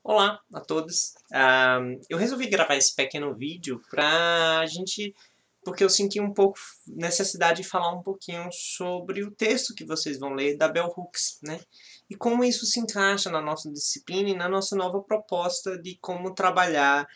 Olá a todos. Eu resolvi gravar esse pequeno vídeo porque eu senti um pouco necessidade de falar um pouquinho sobre o texto que vocês vão ler da Bell Hooks, né? E como isso se encaixa na nossa disciplina e na nossa nova proposta de como trabalhar,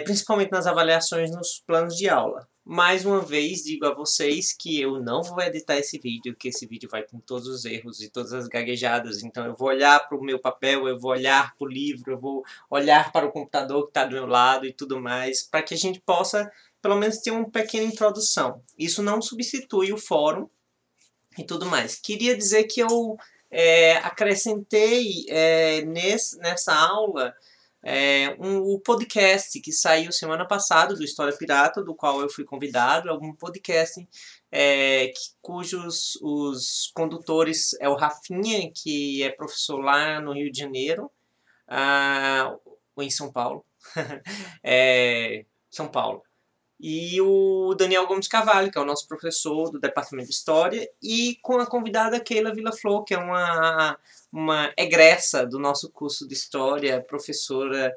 principalmente nas avaliações nos planos de aula. Mais uma vez digo a vocês que eu não vou editar esse vídeo, que esse vídeo vai com todos os erros e todas as gaguejadas, então eu vou olhar para o meu papel, eu vou olhar para o livro, eu vou olhar para o computador que está do meu lado e tudo mais, para que a gente possa pelo menos ter uma pequena introdução. Isso não substitui o fórum e tudo mais. Queria dizer que eu acrescentei nessa aula o podcast que saiu semana passada do História Pirata, do qual eu fui convidado, algum podcast cujos os condutores é o Rafinha, que é professor lá no Rio de Janeiro, ou em São Paulo, São Paulo, e o Daniel Gomes Carvalho, que é o nosso professor do Departamento de História, e com a convidada Keila Villaflor, que é uma egressa do nosso curso de História, professora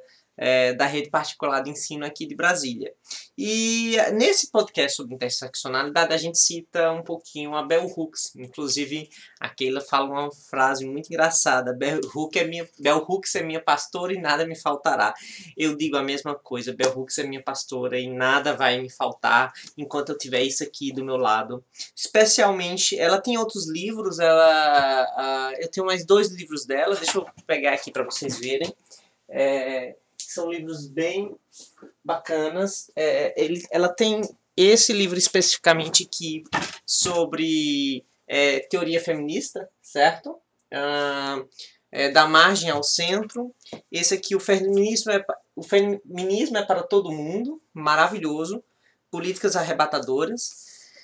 da rede particular de ensino aqui de Brasília. E nesse podcast sobre interseccionalidade a gente cita um pouquinho a Bell Hooks. Inclusive a Keila fala uma frase muito engraçada: Bell Hooks é minha pastora e nada me faltará. Eu digo a mesma coisa: Bell Hooks é minha pastora e nada vai me faltar enquanto eu tiver isso aqui do meu lado. Especialmente, ela tem outros livros, eu tenho mais 2 livros dela, deixa eu pegar aqui para vocês verem. São livros bem bacanas. Ela tem esse livro especificamente aqui sobre teoria feminista, certo? Da margem ao centro. Esse aqui, o feminismo é para todo mundo, maravilhoso. Políticas arrebatadoras.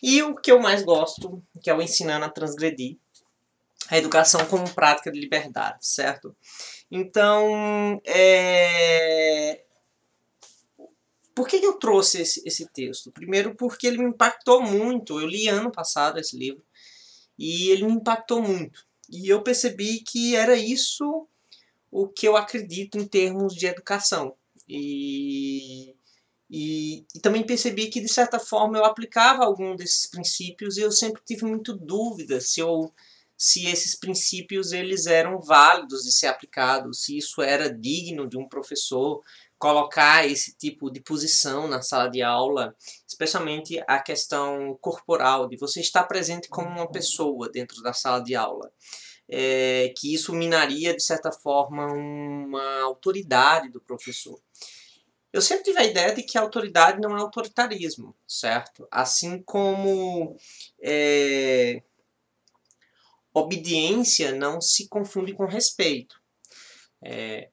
E o que eu mais gosto, que é o Ensinando a Transgredir, a educação como prática de liberdade, certo? Então, por que eu trouxe esse texto? Primeiro porque ele me impactou muito. Eu li ano passado esse livro e ele me impactou muito. E eu percebi que era isso o que eu acredito em termos de educação. E também percebi que, de certa forma, eu aplicava algum desses princípios e eu sempre tive muito dúvida se esses princípios eles eram válidos de ser aplicados, se isso era digno de um professor colocar esse tipo de posição na sala de aula, especialmente a questão corporal, de você estar presente como uma pessoa dentro da sala de aula. Que isso minaria, de certa forma, uma autoridade do professor. Eu sempre tive a ideia de que a autoridade não é autoritarismo, certo? Assim como obediência não se confunde com respeito.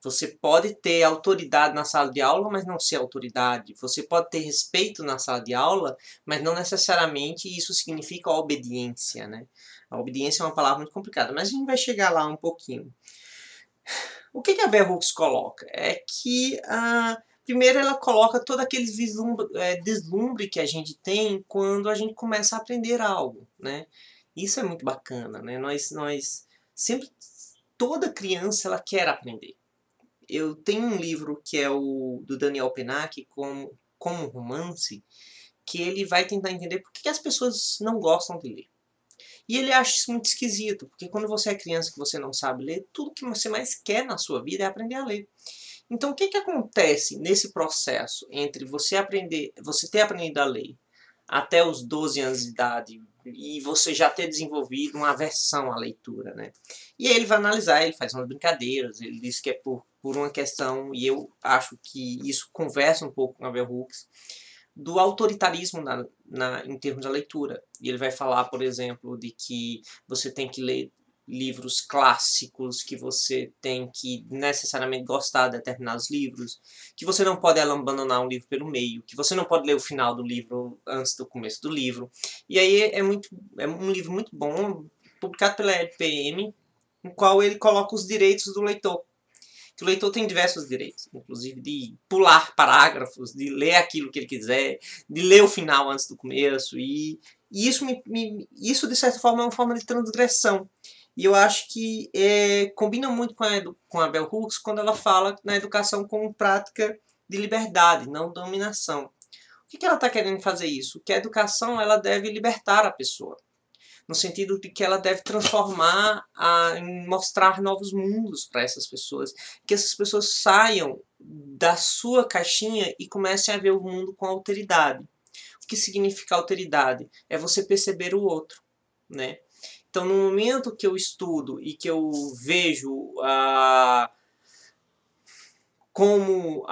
Você pode ter autoridade na sala de aula, mas não ser autoridade. Você pode ter respeito na sala de aula, mas não necessariamente isso significa obediência, né? A obediência é uma palavra muito complicada, mas a gente vai chegar lá um pouquinho. O que a Bell Hooks coloca? É que, primeiro, ela coloca todo aquele deslumbre que a gente tem quando a gente começa a aprender algo, né? Isso é muito bacana, né? Nós sempre, toda criança, ela quer aprender. Eu tenho um livro que é o do Daniel Pennac, como romance, que ele vai tentar entender por que as pessoas não gostam de ler. E ele acha isso muito esquisito, porque quando você é criança que você não sabe ler, tudo que você mais quer na sua vida é aprender a ler. Então o que acontece nesse processo entre você ter aprendido a ler até os 12 anos de idade e você já ter desenvolvido uma aversão à leitura, né? E aí ele vai analisar, ele faz umas brincadeiras, ele diz que é por uma questão, e eu acho que isso conversa um pouco com a Bell Hooks, do autoritarismo em termos da leitura. E ele vai falar, por exemplo, de que você tem que ler livros clássicos, que você tem que necessariamente gostar de determinados livros, que você não pode abandonar um livro pelo meio, que você não pode ler o final do livro antes do começo do livro. E aí é um livro muito bom, publicado pela LPM, no qual ele coloca os direitos do leitor. Que o leitor tem diversos direitos, inclusive de pular parágrafos, de ler aquilo que ele quiser, de ler o final antes do começo, e isso de certa forma é uma forma de transgressão. E eu acho que combina muito com a Bell Hooks quando ela fala na educação como prática de liberdade, não dominação. O que ela está querendo fazer isso? Que a educação ela deve libertar a pessoa, no sentido de que ela deve transformar, mostrar novos mundos para essas pessoas, que essas pessoas saiam da sua caixinha e comecem a ver o mundo com alteridade. O que significa alteridade? É você perceber o outro, né? Então, no momento que eu estudo e que eu vejo como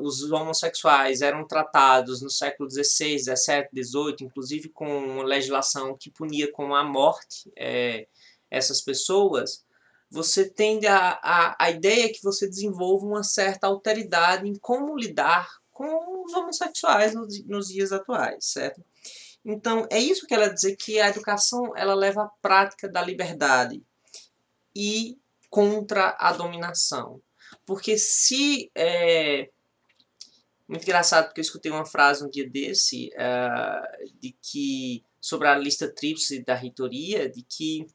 os homossexuais eram tratados no século XVI, XVII, XVIII, inclusive com legislação que punia com a morte essas pessoas, você tende a ideia que você desenvolva uma certa alteridade em como lidar com os homossexuais nos dias atuais, certo? Então, é isso que ela dizer que a educação ela leva à prática da liberdade e contra a dominação. Porque se... muito engraçado, porque eu escutei uma frase um dia desse, de que, sobre a lista tríplice da reitoria, de que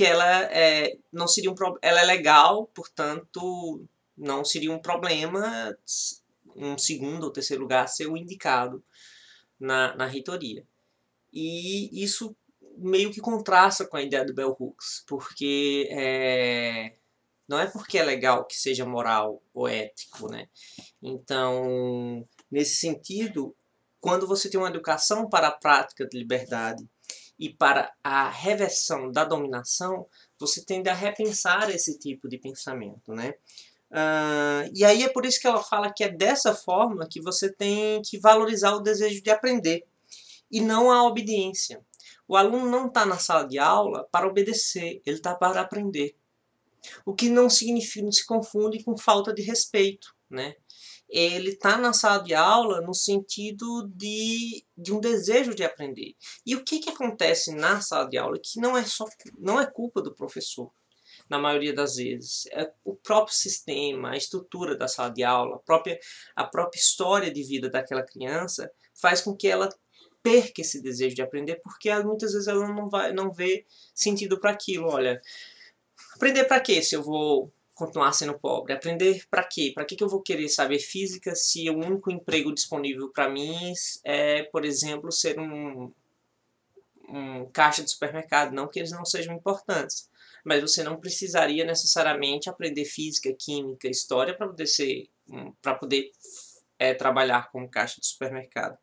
ela não seria ela é legal, portanto, não seria um problema um segundo ou terceiro lugar ser o indicado na reitoria. E isso meio que contrasta com a ideia do Bell Hooks, porque não é porque é legal que seja moral ou ético, né? Então, nesse sentido, quando você tem uma educação para a prática de liberdade e para a reversão da dominação, você tende a repensar esse tipo de pensamento, né? E aí é por isso que ela fala que é dessa forma que você tem que valorizar o desejo de aprender e não a obediência. O aluno não está na sala de aula para obedecer, ele está para aprender. O que não significa, não se confunde com falta de respeito, né? Ele está na sala de aula no sentido de um desejo de aprender. E o que acontece na sala de aula que não é culpa do professor, na maioria das vezes. É o próprio sistema, a estrutura da sala de aula, a própria história de vida daquela criança faz com que ela perca esse desejo de aprender, porque muitas vezes ela não vê sentido para aquilo. Olha, aprender para quê se eu vou continuar sendo pobre? Aprender para quê? Para que eu vou querer saber física se o único emprego disponível para mim é, por exemplo, ser um caixa de supermercado? Não que eles não sejam importantes, mas você não precisaria necessariamente aprender física, química, história para poder trabalhar como caixa de supermercado.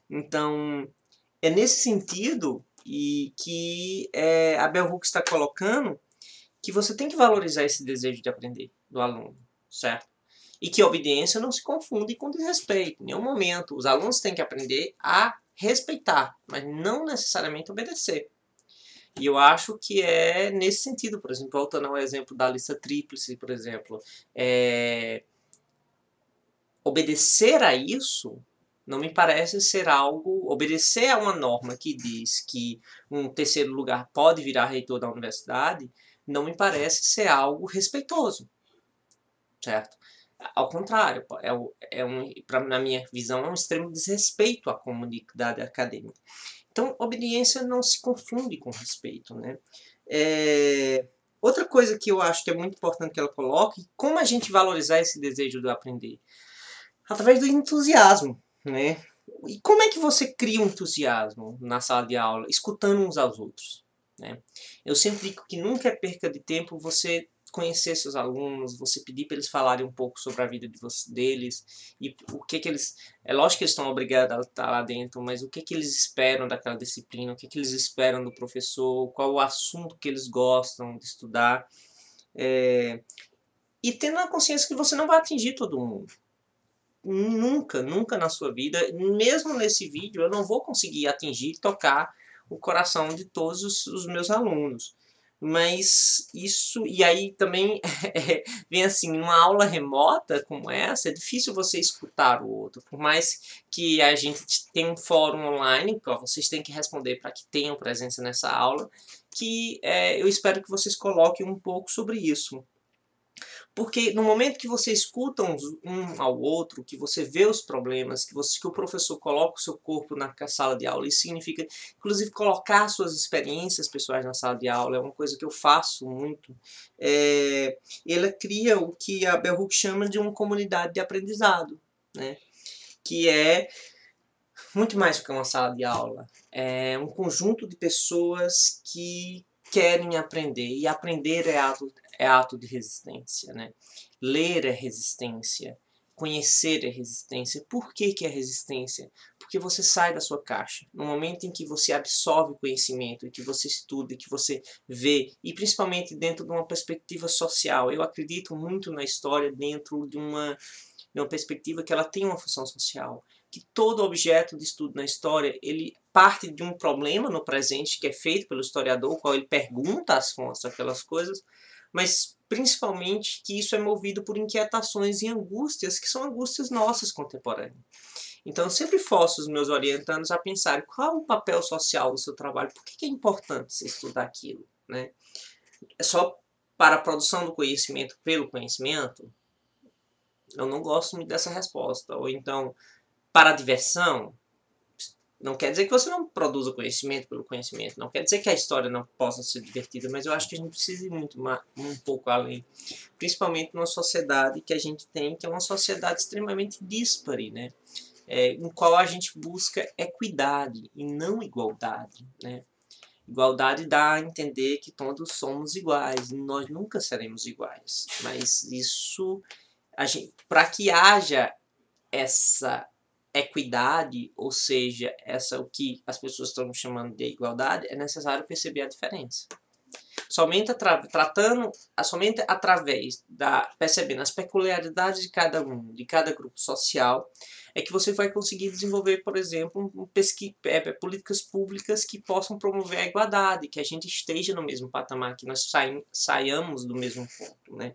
Então, é nesse sentido e que a Bell Hooks está colocando que você tem que valorizar esse desejo de aprender do aluno, certo? E que a obediência não se confunde com desrespeito. Em nenhum momento. Os alunos têm que aprender a respeitar, mas não necessariamente obedecer. E eu acho que é nesse sentido, por exemplo, voltando ao exemplo da lista tríplice, por exemplo, obedecer a isso não me parece ser algo... Obedecer a uma norma que diz que um terceiro lugar pode virar reitor da universidade não me parece ser algo respeitoso, certo? Ao contrário, na minha visão, é um extremo desrespeito à comunidade acadêmica. Então, obediência não se confunde com respeito, né? Outra coisa que eu acho que é muito importante que ela coloque, como a gente valorizar esse desejo de aprender? Através do entusiasmo, né? E como é que você cria um entusiasmo na sala de aula? Escutando uns aos outros, né? Eu sempre digo que nunca é perca de tempo você conhecer seus alunos, você pedir para eles falarem um pouco sobre a vida deles e o que eles... É lógico que eles estão obrigados a estar lá dentro, mas o que eles esperam daquela disciplina, o que eles esperam do professor, qual o assunto que eles gostam de estudar. E tendo a consciência que você não vai atingir todo mundo. Nunca, nunca na sua vida, mesmo nesse vídeo, eu não vou conseguir atingir e tocar o coração de todos os meus alunos. Mas isso, e aí também vem assim, numa aula remota como essa, é difícil você escutar o outro. Por mais que a gente tenha um fórum online, que vocês têm que responder para que tenham presença nessa aula, que eu espero que vocês coloquem um pouco sobre isso. Porque no momento que você escuta um ao outro, que você vê os problemas, que o professor coloca o seu corpo na sala de aula, isso significa, inclusive, colocar suas experiências pessoais na sala de aula, é uma coisa que eu faço muito. Ela cria o que a Bell Hooks chama de uma comunidade de aprendizado, né? Que é muito mais do que uma sala de aula. É um conjunto de pessoas que querem aprender, e aprender é ato de resistência, né? Ler é resistência, conhecer é resistência. Por que é resistência? Porque você sai da sua caixa. No momento em que você absorve conhecimento, que você estuda, que você vê, e principalmente dentro de uma perspectiva social. Eu acredito muito na história dentro de uma perspectiva que ela tem uma função social, que todo objeto de estudo na história, ele parte de um problema no presente que é feito pelo historiador, o qual ele pergunta as fontes daquelas coisas, mas principalmente que isso é movido por inquietações e angústias, que são angústias nossas contemporâneas. Então eu sempre forço os meus orientandos a pensar qual é o papel social do seu trabalho, por que é importante você estudar aquilo, né? É só para a produção do conhecimento pelo conhecimento? Eu não gosto muito dessa resposta. Ou então, para a diversão, não quer dizer que você não produza conhecimento pelo conhecimento, não quer dizer que a história não possa ser divertida, mas eu acho que a gente precisa ir um pouco além. Principalmente numa sociedade que a gente tem, que é uma sociedade extremamente díspare, né? Em qual a gente busca equidade e não igualdade, né? Igualdade dá a entender que todos somos iguais, e nós nunca seremos iguais, mas isso, para que haja essa equidade, ou seja, o que as pessoas estão chamando de igualdade, é necessário perceber a diferença. Somente através percebendo as peculiaridades de cada um, de cada grupo social, é que você vai conseguir desenvolver, por exemplo, políticas públicas que possam promover a igualdade, que a gente esteja no mesmo patamar, que nós saiamos do mesmo ponto, né?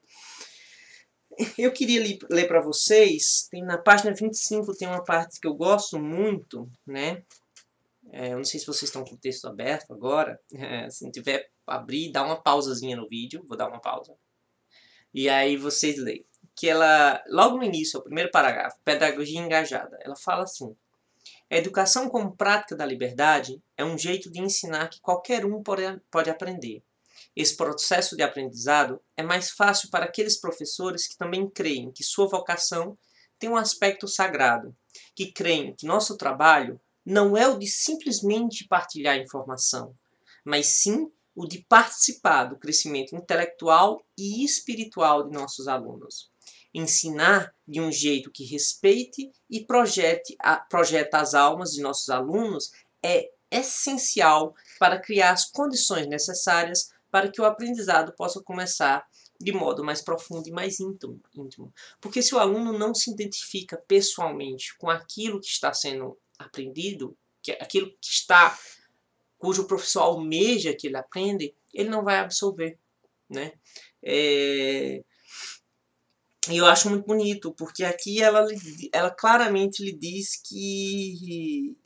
Eu queria ler para vocês, na página 25 tem uma parte que eu gosto muito, né? Eu não sei se vocês estão com o texto aberto agora, se não tiver, abrir, dá uma pausazinha no vídeo, vou dar uma pausa. E aí vocês leem. Que ela, logo no início, é o primeiro parágrafo, Pedagogia Engajada, ela fala assim: a educação como prática da liberdade é um jeito de ensinar que qualquer um pode aprender. Esse processo de aprendizado é mais fácil para aqueles professores que também creem que sua vocação tem um aspecto sagrado, que creem que nosso trabalho não é o de simplesmente partilhar informação, mas sim o de participar do crescimento intelectual e espiritual de nossos alunos. Ensinar de um jeito que respeite e projeta as almas de nossos alunos é essencial para criar as condições necessárias para que o aprendizado possa começar de modo mais profundo e mais íntimo. Porque se o aluno não se identifica pessoalmente com aquilo que está sendo aprendido, aquilo que cujo professor almeja que ele aprenda, ele não vai absorver, né? E eu acho muito bonito, porque aqui ela claramente lhe diz que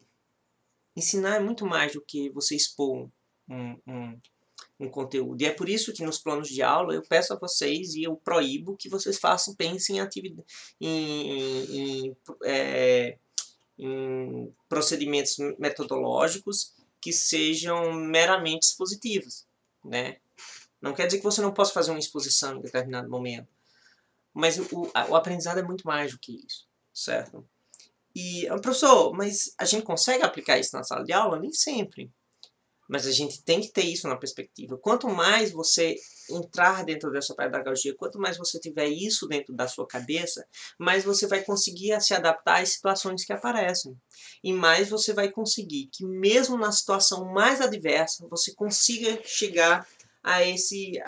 ensinar é muito mais do que você expor um conteúdo. E é por isso que nos planos de aula eu peço a vocês e eu proíbo que vocês pensem em procedimentos metodológicos que sejam meramente expositivos, né? Não quer dizer que você não possa fazer uma exposição em determinado momento, mas o aprendizado é muito mais do que isso, certo? E, professor, mas a gente consegue aplicar isso na sala de aula? Nem sempre. Mas a gente tem que ter isso na perspectiva. Quanto mais você entrar dentro dessa pedagogia, quanto mais você tiver isso dentro da sua cabeça, mais você vai conseguir se adaptar às situações que aparecem. E mais você vai conseguir que mesmo na situação mais adversa, você consiga chegar a esse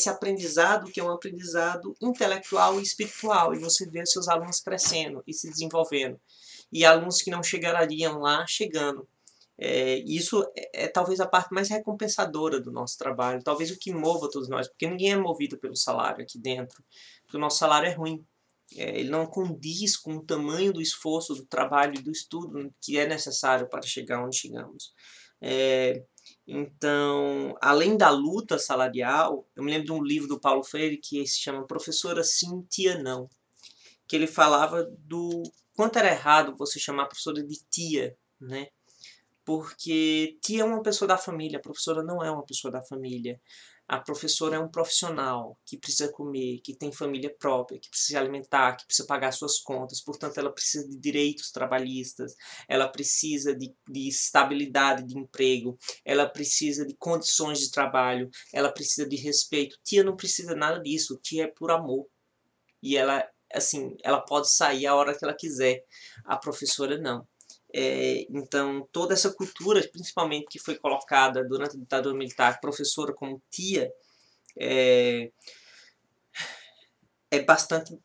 aprendizado que é um aprendizado intelectual e espiritual. E você vê seus alunos crescendo e se desenvolvendo. E alunos que não chegariam lá, chegando. Isso é talvez a parte mais recompensadora do nosso trabalho, talvez o que mova todos nós, porque ninguém é movido pelo salário aqui dentro, porque o nosso salário é ruim, ele não condiz com o tamanho do esforço, do trabalho e do estudo que é necessário para chegar onde chegamos. Então, além da luta salarial, eu me lembro de um livro do Paulo Freire que se chama Professora Sim, Tia Não, que ele falava do quanto era errado você chamar a professora de tia, né? Porque tia é uma pessoa da família, a professora não é uma pessoa da família. A professora é um profissional que precisa comer, que tem família própria, que precisa se alimentar, que precisa pagar suas contas, portanto ela precisa de direitos trabalhistas, ela precisa de estabilidade de emprego, ela precisa de condições de trabalho, ela precisa de respeito. Tia não precisa nada disso, tia é por amor. E ela, assim, ela pode sair a hora que ela quiser, a professora não. Então, toda essa cultura, principalmente que foi colocada durante a ditadura militar, professora como tia, é, é bastante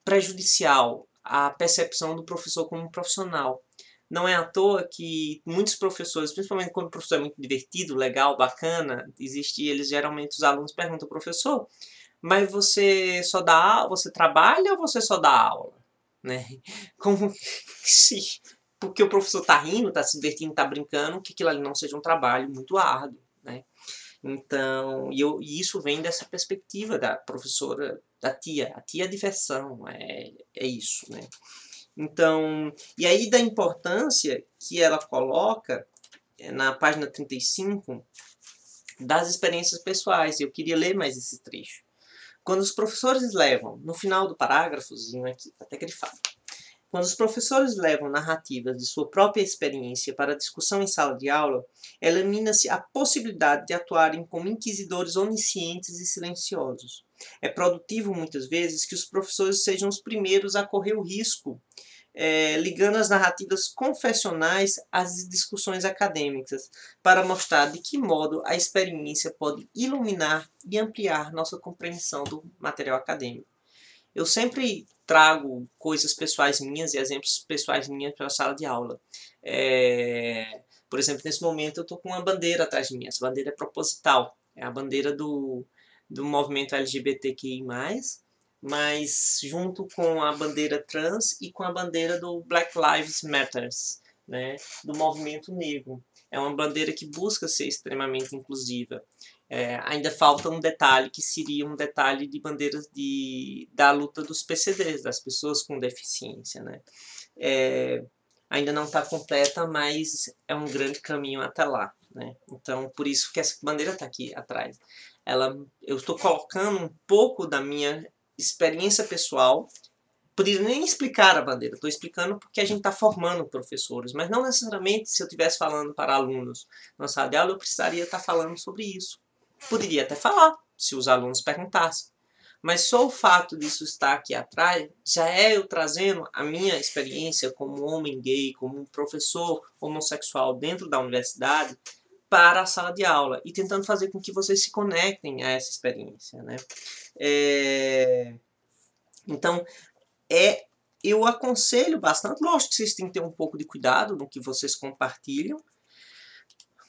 prejudicial à percepção do professor como um profissional. Não é à toa que muitos professores, principalmente quando o professor é muito divertido, legal, bacana, eles geralmente os alunos perguntam, professor, mas você só dá aula, você trabalha ou você só dá aula? Né? Como se porque o professor está rindo, está se divertindo, está brincando, que aquilo ali não seja um trabalho muito árduo, né? Então, e isso vem dessa perspectiva da professora, da tia. A tia é diversão, é isso, né? Então, e aí da importância que ela coloca na página 35 das experiências pessoais. Eu queria ler mais esse trecho. Quando os professores levam, no final do parágrafozinho aqui, até que ele fala, quando os professores levam narrativas de sua própria experiência para discussão em sala de aula, elimina-se a possibilidade de atuarem como inquisidores oniscientes e silenciosos. É produtivo, muitas vezes, que os professores sejam os primeiros a correr o risco, ligando as narrativas confessionais às discussões acadêmicas, para mostrar de que modo a experiência pode iluminar e ampliar nossa compreensão do material acadêmico. Eu sempre trago coisas pessoais minhas e exemplos pessoais minhas para a sala de aula. Por exemplo, nesse momento eu estou com uma bandeira atrás de mim. Essa bandeira é proposital. É a bandeira do movimento LGBTQI+, mas junto com a bandeira trans e com a bandeira do Black Lives Matter, né, do movimento negro. É uma bandeira que busca ser extremamente inclusiva. Ainda falta um detalhe que seria um detalhe de bandeiras da luta dos PCDs, das pessoas com deficiência, né? Ainda não está completa, mas é um grande caminho até lá, né? Então, por isso que essa bandeira está aqui atrás. Eu estou colocando um pouco da minha experiência pessoal. Poderia nem explicar a bandeira, estou explicando porque a gente está formando professores, mas não necessariamente se eu estivesse falando para alunos na sala de aula eu precisaria estar falando sobre isso. Poderia até falar, se os alunos perguntassem. Mas só o fato disso estar aqui atrás já é eu trazendo a minha experiência como homem gay, como um professor homossexual dentro da universidade para a sala de aula e tentando fazer com que vocês se conectem a essa experiência, né? Então, eu aconselho bastante, lógico que vocês têm que ter um pouco de cuidado no que vocês compartilham,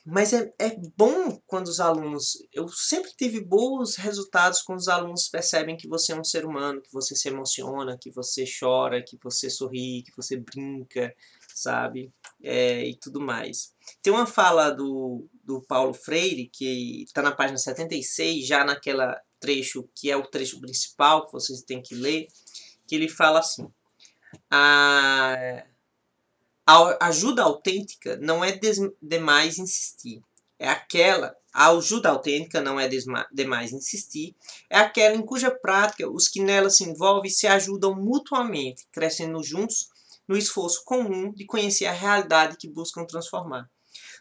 mas é bom quando os alunos... Eu sempre tive bons resultados quando os alunos percebem que você é um ser humano, que você se emociona, que você chora, que você sorri, que você brinca, sabe? E tudo mais. Tem uma fala do Paulo Freire, que está na página 76, já naquela trecho que é o trecho principal, que vocês têm que ler, que ele fala assim: a ajuda autêntica não é demais insistir. A ajuda autêntica não é demais insistir, é aquela em cuja prática os que nela se envolvem se ajudam mutuamente, crescendo juntos no esforço comum de conhecer a realidade que buscam transformar.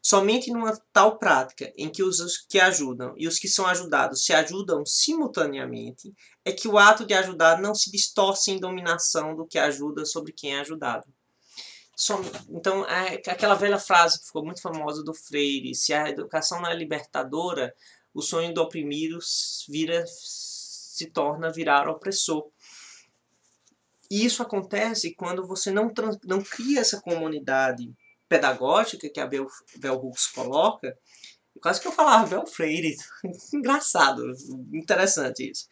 Somente numa tal prática, em que os que ajudam e os que são ajudados se ajudam simultaneamente, é que o ato de ajudar não se distorce em dominação do que ajuda sobre quem é ajudado. Então, aquela velha frase que ficou muito famosa do Freire: se a educação não é libertadora, o sonho do oprimido se torna virar opressor. E isso acontece quando você não cria essa comunidade pedagógica que a Bell Hooks coloca. Quase que eu falava Bell Freire. Engraçado, interessante isso.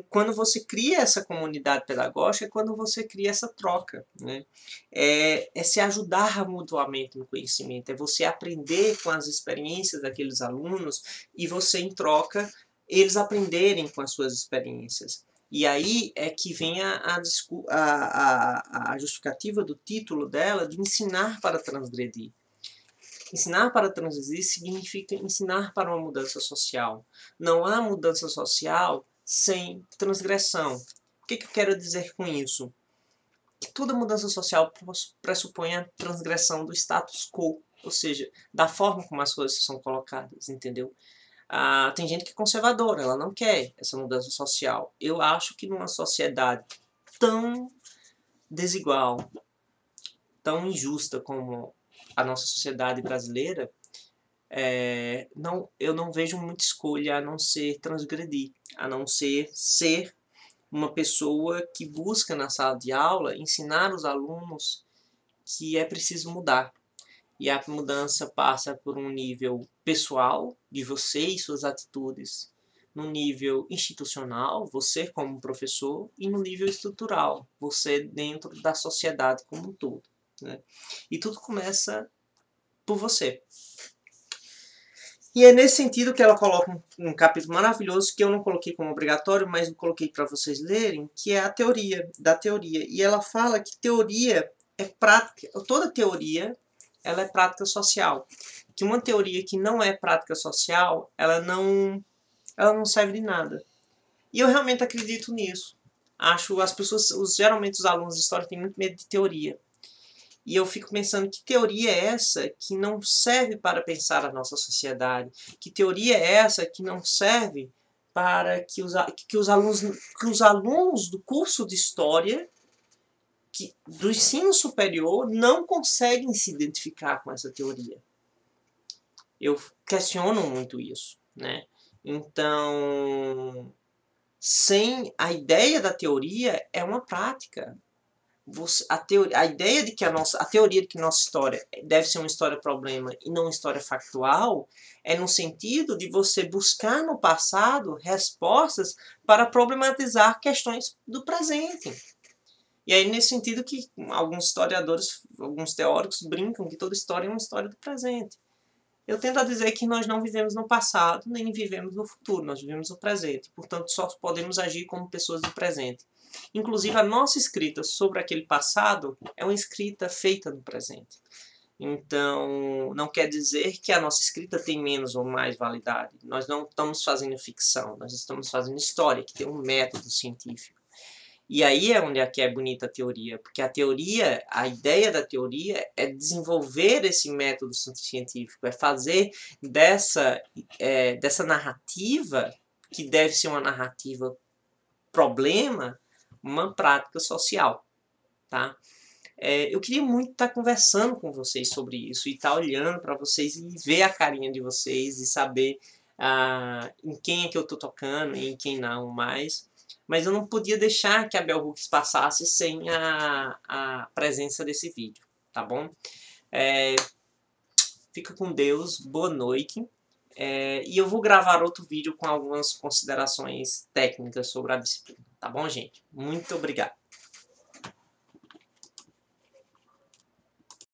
quando você cria essa comunidade pedagógica, é quando você cria essa troca, né? É se ajudar mutuamente no conhecimento, é você aprender com as experiências daqueles alunos e você, em troca, eles aprenderem com as suas experiências. E aí é que vem a justificativa do título dela de ensinar para transgredir. Ensinar para transgredir significa ensinar para uma mudança social. Não há mudança social sem transgressão. O que eu quero dizer com isso? Que toda mudança social pressupõe a transgressão do status quo, ou seja, da forma como as coisas são colocadas, entendeu? Tem gente que é conservadora, ela não quer essa mudança social. Eu acho que numa sociedade tão desigual, tão injusta como a nossa sociedade brasileira, eu não vejo muita escolha a não ser transgredir, a não ser uma pessoa que busca na sala de aula ensinar os alunos que é preciso mudar. E a mudança passa por um nível pessoal, de você e suas atitudes, no nível institucional, você como professor, e no nível estrutural, você dentro da sociedade como um todo, né? E tudo começa por você. E é nesse sentido que ela coloca um capítulo maravilhoso, que eu não coloquei como obrigatório, mas eu coloquei para vocês lerem, que é a teoria, da teoria. E ela fala que teoria é prática, toda teoria ela é prática social. Que uma teoria que não é prática social, ela não serve de nada. E eu realmente acredito nisso. Acho as pessoas, geralmente os alunos de história têm muito medo de teoria. E eu fico pensando, que teoria é essa que não serve para pensar a nossa sociedade? Que teoria é essa que não serve para que os alunos do curso de História, do ensino superior, não conseguem se identificar com essa teoria? Eu questiono muito isso, né? Então, sem a ideia da teoria, é uma prática. A ideia de que a teoria de que nossa história deve ser uma história problema e não uma história factual é no sentido de você buscar no passado respostas para problematizar questões do presente. E aí nesse sentido que alguns historiadores, alguns teóricos brincam que toda história é uma história do presente. Eu tento a dizer que nós não vivemos no passado, nem vivemos no futuro, nós vivemos no presente. Portanto, só podemos agir como pessoas do presente. Inclusive, a nossa escrita sobre aquele passado é uma escrita feita no presente. Então, não quer dizer que a nossa escrita tem menos ou mais validade. Nós não estamos fazendo ficção, nós estamos fazendo história, que tem um método científico. E aí é onde é bonita a teoria, porque a teoria, a ideia da teoria é desenvolver esse método científico, é fazer dessa narrativa, que deve ser uma narrativa problema, uma prática social, tá? Eu queria muito estar conversando com vocês sobre isso, e estar olhando para vocês e ver a carinha de vocês, e saber em quem é que eu estou tocando e em quem não mais. Mas eu não podia deixar que a Bell Hooks passasse sem a presença desse vídeo, tá bom? Fica com Deus, boa noite. E eu vou gravar outro vídeo com algumas considerações técnicas sobre a disciplina, tá bom, gente? Muito obrigado.